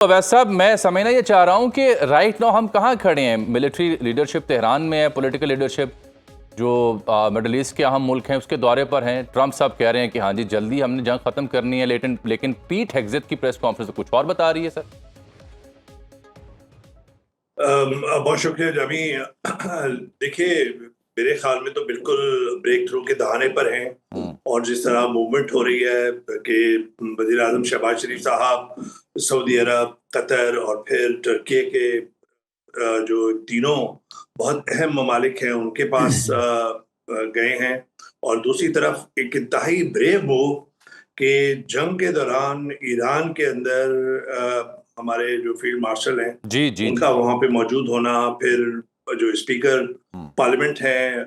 वैसे साहब, मैं समझना ये चाह रहा हूँ कि राइट नाउ हम कहाँ खड़े हैं। मिलिट्री लीडरशिप तेहरान में है, पॉलिटिकल लीडरशिप जो मिडल ईस्ट के अहम मुल्क हैं उसके दौरे पर हैं। ट्रंप साहब कह रहे हैं कि हाँ जी जल्दी हमने जंग खत्म करनी है, लेकिन पीट हेग्सेथ की प्रेस कॉन्फ्रेंस कुछ और बता रही है सर। बहुत शुक्रिया जामी। देखिए, मेरे ख्याल में तो बिल्कुल ब्रेक थ्रू के दहाने पर हैं। और जिस तरह मूवमेंट हो रही है कि वज़ीर आज़म शहबाज शरीफ साहब सऊदी अरब, कतर और फिर तुर्की के जो तीनों बहुत अहम ममालिक हैं उनके पास गए हैं। और दूसरी तरफ एक इंतहाई ब्रेव मूव कि जंग के दौरान ईरान के अंदर हमारे जो फील्ड मार्शल हैं जी जी जी। उनका वहां पे मौजूद होना, फिर जो स्पीकर पार्लियामेंट हैं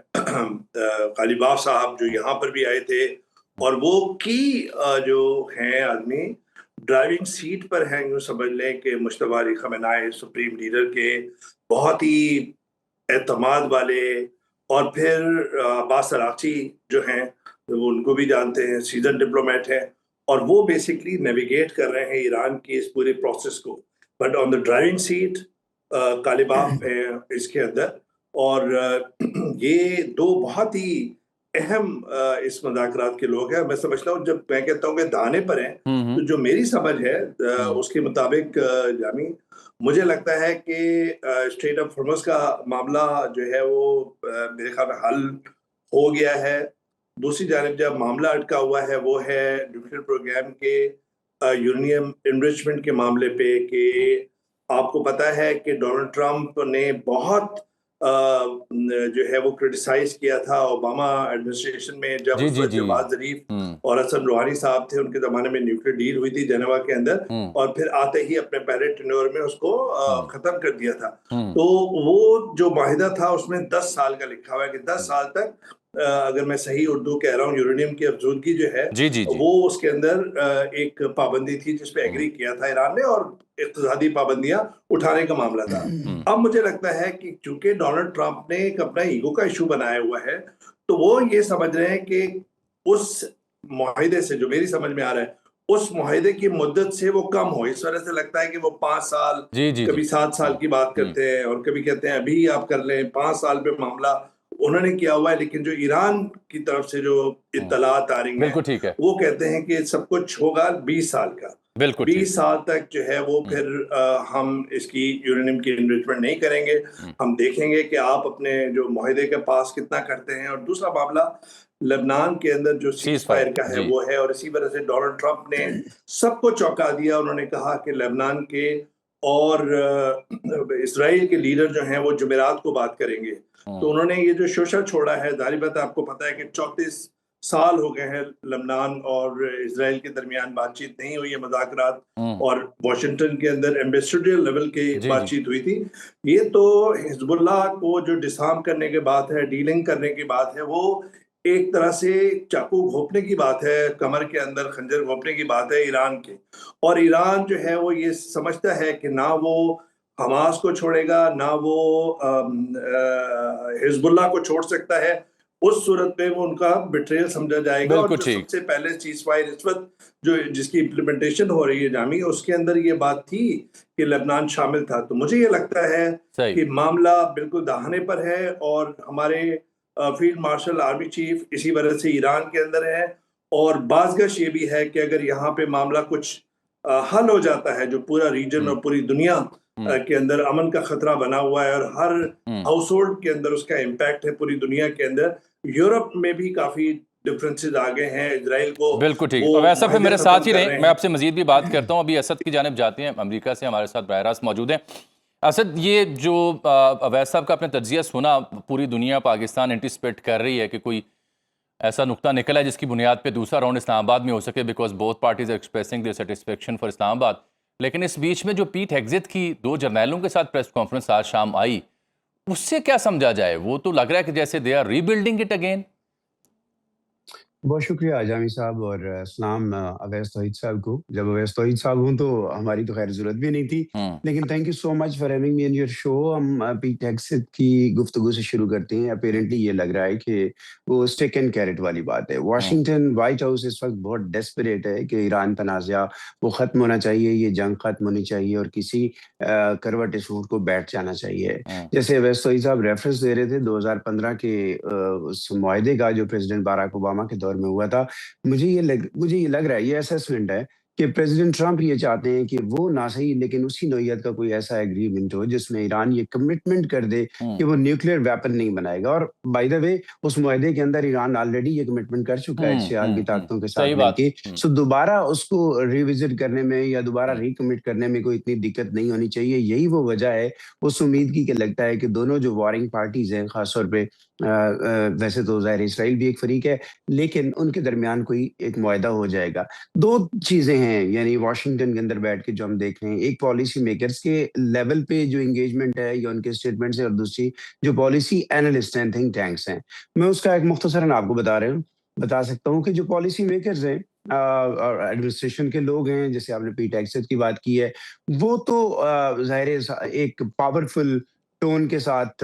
गालिबाफ साहब जो यहाँ पर भी आए थे, और वो की जो हैं आदमी ड्राइविंग सीट पर हैं, यूं समझ लें कि मुश्तबा अली खamenei सुप्रीम लीडर के बहुत ही एतमाद वाले। और फिर अब्बास अरागची जो हैं वो उनको भी जानते हैं, सीजन डिप्लोमेट हैं, और वो बेसिकली नेविगेट कर रहे हैं ईरान की इस पूरे प्रोसेस को। But on the driving seat Qalibaf है इसके अंदर। और ये दो बहुत ही अहम इस मुज़ाकरात के लोग हैं। मैं समझता हूँ, जब मैं कहता हूँ कि दाने पर हैं, तो जो मेरी समझ है उसके मुताबिक जामी, मुझे लगता है कि स्ट्रेट ऑफ हॉर्मुज़ का मामला जो है वो मेरे ख्याल में हल हो गया है। दूसरी जानिब जब मामला अटका हुआ है वो है न्यूक्लियर प्रोग्राम के यूरेनियम एनरिचमेंट के मामले पे। कि आपको पता है कि डोनाल्ड ट्रंप ने बहुत जो है वो क्रिटिसाइज किया था ओबामा एडमिनिस्ट्रेशन में, जब जी उस जी वक्त जी। जवाद जरीफ और हसन रूहानी साहब थे, उनके जमाने में न्यूक्लियर डील हुई थी जेनेवा के अंदर, और फिर आते ही अपने पहले टेन्योर में उसको खत्म कर दिया था। तो वो जो माहिदा था उसमें 10 साल का लिखा हुआ है कि 10 साल तक अगर मैं सही उर्दू कह रहा हूँ, यूरेनियम की अफजूदगी जो है जी जी जी। वो उसके अंदर एक पाबंदी थी जिसपे एग्री किया था ईरान ने, और इक़्तिसादी पाबंदियां उठाने का मामला था। अब मुझे लगता है कि चूंकि डोनाल्ड ट्रंप ने एक अपना ईगो का इशू बनाया हुआ है, तो वो ये समझ रहे हैं कि उस मुआहिदे से, जो मेरी समझ में आ रहा है, उस मुआहिदे की मुद्दत से वो कम हो। इस वजह से लगता है कि वो 5 साल, जी जी जी। कभी 7 साल की बात करते हैं, और कभी कहते हैं अभी आप कर लें। 5 साल पे मामला उन्होंने किया हुआ है, लेकिन जो ईरान की तरफ से जो इत्तलात आ रही हैं बिल्कुल ठीक है। वो कहते हैं कि सब कुछ होगा 20 साल का। बिल्कुल ठीक। 20 साल तक जो है वो फिर हम इसकी यूरेनियम की इन्रिचमेंट नहीं करेंगे। हम देखेंगे कि आप अपने जो मुआहिदे के पास कितना करते हैं। और दूसरा मामला लेबनान के अंदर जो सीज सीज फायर फायर का है जी। वो है, और इसी वजह से डोनाल्ड ट्रंप ने सबको चौंका दिया। उन्होंने कहा कि लेबनान के और इसराइल के लीडर जो हैं वो जुमेरात को बात करेंगे। तो उन्होंने ये जो शोशा छोड़ा है, जाहिर बात है, आपको पता है कि 34 साल हो गए हैं लेबनान और इसराइल के दरमियान बातचीत नहीं हुई है, मुज़ाकरात, और वाशिंगटन के अंदर एम्बेसडर लेवल की जी जी। बातचीत हुई थी। ये तो हिजबुल्लाह को जो डिसआर्म करने की बात है, डीलिंग करने की बात है, वो एक तरह से चाकू घोंपने की बात है, कमर के अंदर खंजर घोंपने की बात है ईरान के। और ईरान जो है वो ये समझता है कि ना वो हमास को छोड़ेगा, ना वो हिजबुल्लाह को छोड़ सकता है। उस सूरत में वो उनका बिट्रेयल समझा जाएगा। और बिल्कुल जो ठीक। सबसे पहले चीज फायर इस वक्त जो जिसकी इम्प्लीमेंटेशन हो रही है जामी, उसके अंदर ये बात थी कि लेबनान शामिल था। तो मुझे ये लगता है सही। कि मामला बिल्कुल दहाने पर है, और हमारे फील्ड मार्शल आर्मी चीफ इसी वजह से ईरान के अंदर है। और बाज़गश ये भी है कि अगर यहाँ पे मामला कुछ हल हो जाता है, जो पूरा रीजन और पूरी दुनिया के अंदर अमन का खतरा बना हुआ है, और हर हाउस होल्ड के अंदर उसका इम्पैक्ट है पूरी दुनिया के अंदर। यूरोप में भी काफी डिफरेंसेस आ गए हैं। इजराइल को बिल्कुल ठीक। वो और वैसा फिर माहिदे मेरे खत्म साथ ही कर रहें, रहे मैं हैं। आपसे मजीद भी बात करता हूँ। अभी असद की जानिब जाते हैं, अमेरिका से हमारे साथ बराह रास्त मौजूद हैं। असद, ये जो अवैध साहब का आपने तज्जिया सुना, पूरी दुनिया पाकिस्तान एंटिसिपेट कर रही है कि कोई ऐसा नुक्ता निकला है जिसकी बुनियाद पे दूसरा राउंड इस्लामाबाद में हो सके, because both parties are expressing their satisfaction for Islamabad. लेकिन इस बीच में जो पीट हेग्सेथ की 2 जर्नैलों के साथ प्रेस कॉन्फ्रेंस आज शाम आई, उससे क्या समझा जाए? वो तो लग रहा है कि जैसे they are rebuilding it again. बहुत शुक्रिया आज़ामी साहब और सलाम अवैस तौहीद साहब को। जब अवैस तौहीद साहब हों तो हमारी तो खैर ज़रूरत भी नहीं थी। लेकिन thank you so much for having me in your show. हम पीट हेग्सेथ की गुफ्तगू से शुरू करते हैं। अपैरेंटली ये लग रहा है कि वो स्टिक एंड कैरेट वाली बात है। वाशिंगटन व्हाइट हाउस इस वक़्त बहुत डेस्परेट है कि ईरान तनाज़ा वो ख़त्म होना चाहिए, ये जंग ख़त्म होनी चाहिए और किसी करवट सूट को बैठ जाना चाहिए। जैसे अवैस तौहीद साहब रेफ़रेंस दे रहे थे 2015 के उस मुआहदे का जो प्रेज़िडेंट बाराक ओबामा के दौर में हुआ था। मुझे ये लग रहा है, ये असेसमेंट है कि प्रेज़िडेंट ट्रंप ये चाहते हैं कि वो ना सही लेकिन उसी नौइयत का कोई ऐसा एग्रीमेंट हो जिसमें ईरान ये कमिटमेंट कर दे कि वो न्यूक्लियर वेपन नहीं बनाएगा। और बाय द वे उस मुआहदे के अंदर ईरान ऑलरेडी ये कमिटमेंट कर चुका है 6 आलमी ताकतों के सही साथ बात। मिलके। सो दोबारा उसको रिविज़िट करने में या दोबारा रिकमिट करने में कोई इतनी दिक्कत नहीं होनी चाहिए। यही वो वजह है उस उम्मीद की कि लगता है कि दोनों जो वॉरिंग पार्टीज़ हैं ख़ास तौर पे वैसे तो ज़ाहिर है इसराइल भी एक फ़रीक है, लेकिन उनके दरमियान कोई एक मुआहदा हो जाएगा। 2 चीज़ें हैं यानी वाशिंगटन के अंदर बैठ के जो हम देख रहे हैं, एक पॉलिसी मेकर्स के लेवल पे जो एंगेजमेंट है या उनके स्टेटमेंट्स है और दूसरी जो पॉलिसी एनालिस्ट हैं, थिंक टैंक्स हैं। मैं उसका एक मुख्तसरन आपको बता सकता हूँ कि जो पॉलिसी मेकर्स हैं और एडमिनिस्ट्रेशन के लोग हैं, जैसे आपने पीट हेग्सेथ की बात की है, वो तो ज़ाहिर है एक पावरफुल टोन के साथ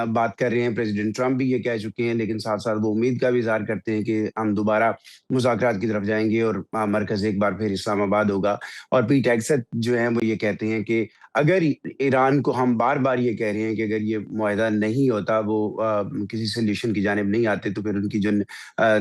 बात कर रहे हैं। प्रेसिडेंट ट्रंप भी ये कह चुके हैं, लेकिन साथ-साथ वो उम्मीद का भी इज़हार करते हैं कि हम दोबारा मुज़ाकरात की तरफ जाएँगे और मरकज़ एक बार फिर इस्लामाबाद होगा। और पीट हेग्सेथ जो हैं वो ये कहते हैं कि अगर ईरान को हम बार-बार ये कह रहे हैं कि अगर ये मुआहदा नहीं होता, वो किसी सॉल्यूशन की जानिब नहीं आते, तो फिर उनकी जो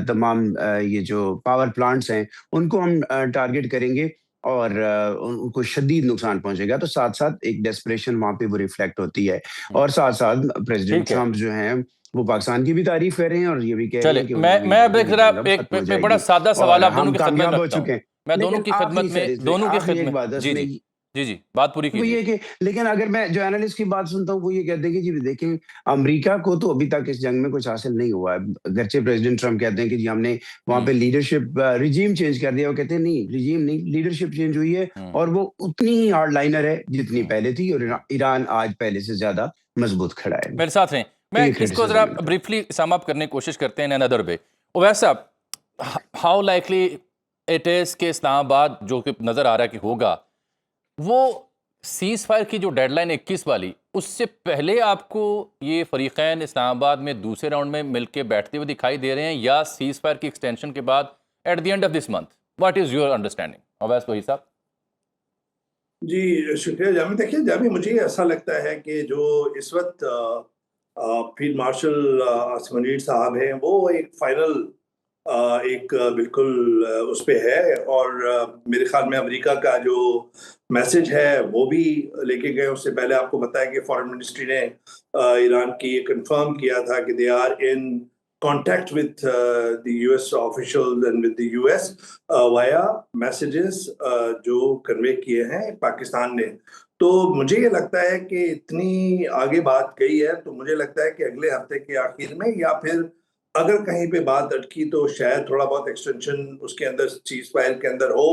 तमाम ये जो पावर प्लांट्स हैं, उनको हम टारगेट करेंगे और उनको शदीद नुकसान पहुँचेगा। तो साथ-साथ एक डेस्परेशन वहाँ पे वो रिफ्लेक्ट होती है। और साथ-साथ प्रेसिडेंट ठीक है। ट्रंप जो हैं, वो पाकिस्तान की भी तारीफ़ कर रहे हैं और ये भी कह रहे चलिए, हैं कि उन्हें उम्मीद मैं है अब कि एक ये ज़रा जंग अब एक खत्म हो एक बड़ा जाएगी सादा सवाल और आप दोनों हम की खिदमत में कामयाब हो रखता हूँ। चुके हैं। मैं दोनों लेकिन की खिदमत में आखिरी एक बात है जी, उसमें जी। जी, जी, बात पूरी वो कीजिए। ये कि लेकिन अगर मैं जो एनालिस्ट की बात सुनता हूँ, वो ये कहते हैं कि जी देखें, अमेरिका को तो अभी तक इस जंग में कुछ हासिल नहीं हुआ है। अगरचे प्रेसिडेंट ट्रंप कहते हैं कि जी हमने वहाँ पे लीडरशिप रिजीम चेंज कर दिया। वो कहते हैं नहीं, रिजीम नहीं, लीडरशिप चेंज हुई है और वो उतनी ही हार्डलाइनर है जितनी पहले थी और ईरान आज पहले से ज़्यादा मजबूत खड़ा है। मेरे साथ रहें। तो मैं ये इसको ज़रा क्रिटिसिज्म मिलता है। ब्रीफली सम अप करने की कोशिश करते हैं इन अनदर वे। उवैस साहब, हाउ लाइकली इट इज़ कि इस्लामाबाद जो कि नज़र आ रहा है कि होगा, वो सीज़ फायर की जो डेडलाइन 21 वाली, उससे पहले आपको ये फ़रीक़ैन इस्लामाबाद में दूसरे राउंड में मिलके बैठते हुए दिखाई दे रहे हैं या सीज़ फायर की एक्सटेंशन के बाद eight the end of this month? What is your understanding? Awais वही साहब। जी, शुक्रिया जामी। देखिए जामी, मुझे ऐसा लगता है कि जो इस वक़्त फील्ड मार्शल आसिम मुनीर साहब हैं, वो एक फ़ाइनल एक बिल्कुल उस पे है और मेरे ख़्याल में अमेरिका का जो मैसेज है, वो भी लेके गए। उससे पहले आपको पता है कि फ़ॉरेन मिनिस्ट्री ने ईरान की ये कन्फ़र्म किया था कि they are in contact with the US officials and with the US via messages जो कन्वे किए हैं पाकिस्तान ने। तो मुझे ये लगता है कि इतनी आगे बात गई है, तो मुझे लगता है कि अगले हफ्ते के आखिर में या फिर अगर कहीं पे बात अटकी तो शायद थोड़ा बहुत एक्सटेंशन उसके अंदर चीज़ फायर के अंदर हो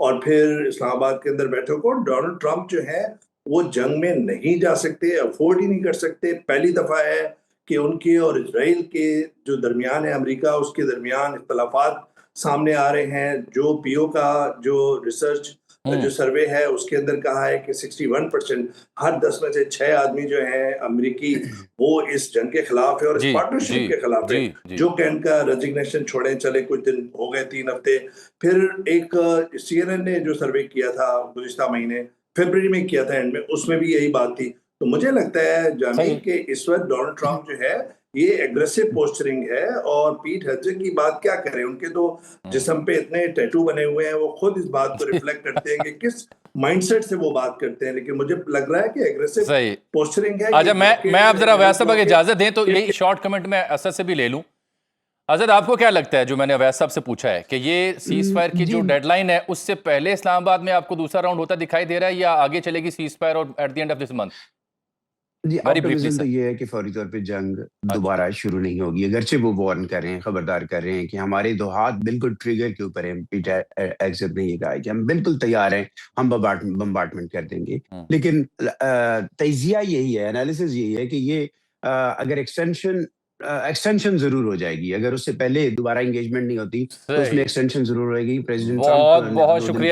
और फिर इस्लामाबाद के अंदर बैठक हो। डोनाल्ड ट्रंप जो है वो जंग में नहीं जा सकते, अफोर्ड ही नहीं कर सकते। पहली दफ़ा है कि उनके और इजराइल के जो दरमियान है, अमेरिका उसके दरमियान इख्तलाफात सामने आ रहे हैं। जो पीओ का जो रिसर्च जो सर्वे है उसके अंदर कहा है कि 61% हर 10 में से 6 आदमी जो हैं अमेरिकी, वो इस जंग के खिलाफ है और इस जी, पार्टनरशिप जी, के खिलाफ है। जी, जी। जो कैन का रेजिग्नेशन छोड़े चले, कुछ दिन हो गए, 3 हफ्ते। फिर एक सीएनएन ने जो सर्वे किया था गुज़िश्ता महीने फरवरी में किया था एंड में, उसमें भी यही बात थी। तो मुझे लगता है जामी सही। कि इस वक़्त डोनाल्ड ट्रंप जो है ये एग्रेसिव पोस्चरिंग है और पीट हेग्सेथ की बात क्या करें, उनके तो जिस्म पे इतने टैटू बने हुए हैं, वो खुद इस बात को रिफ्लेक्ट करते हैं कि किस माइंडसेट से वो बात करते हैं। लेकिन मुझे लग रहा है कि एग्रेसिव सही। पोस्चरिंग है, ये अच्छा, मैं अब ज़रा ब्लॉकेड, अवैस साहब अगर ब्लॉकेड इजाज़त दें तो यही शॉर्ट कमेंट मैं असद से भी ले लूँ। असद, आपको क्या लगता है जो मैंने अवैस साहब से पूछा है कि ये सीज़ फायर की जो जी डेडलाइन है उससे पहले इस्लामाबाद में आपको दूसरा राउंड होता दिखाई दे रहा है या आगे चलेगी सीज़ फायर और at the end of this month? जी, वेरी ब्रीफली ऑप्टिमिज्म तो सर। ये है कि फौरी तौर पे जंग अच्छा। दोबारा शुरू नहीं होगी। अगरचे वो वार्न कर रहे हैं, खबरदार कर रहे हैं कि हमारे 2 हाथ बिल्कुल ट्रिगर के ऊपर हैं। पीटर हेग्सेथ ने ये कहा है कि हम बिल्कुल तैयार हैं, हम बम्बार्डमेंट कर देंगे। लेकिन तजिया यही है, एनालिसिस यही है कि ये अगर एक्सटेंशन एक्सटेंशन जरूर हो जाएगी। अगर उससे पहले दोबारा एंगेजमेंट नहीं होती तो उसमें सही। एक्सटेंशन जरूर होगी। प्रेसिडेंट बहुत ट्रम्प बहुत 2 दिन शुक्रिया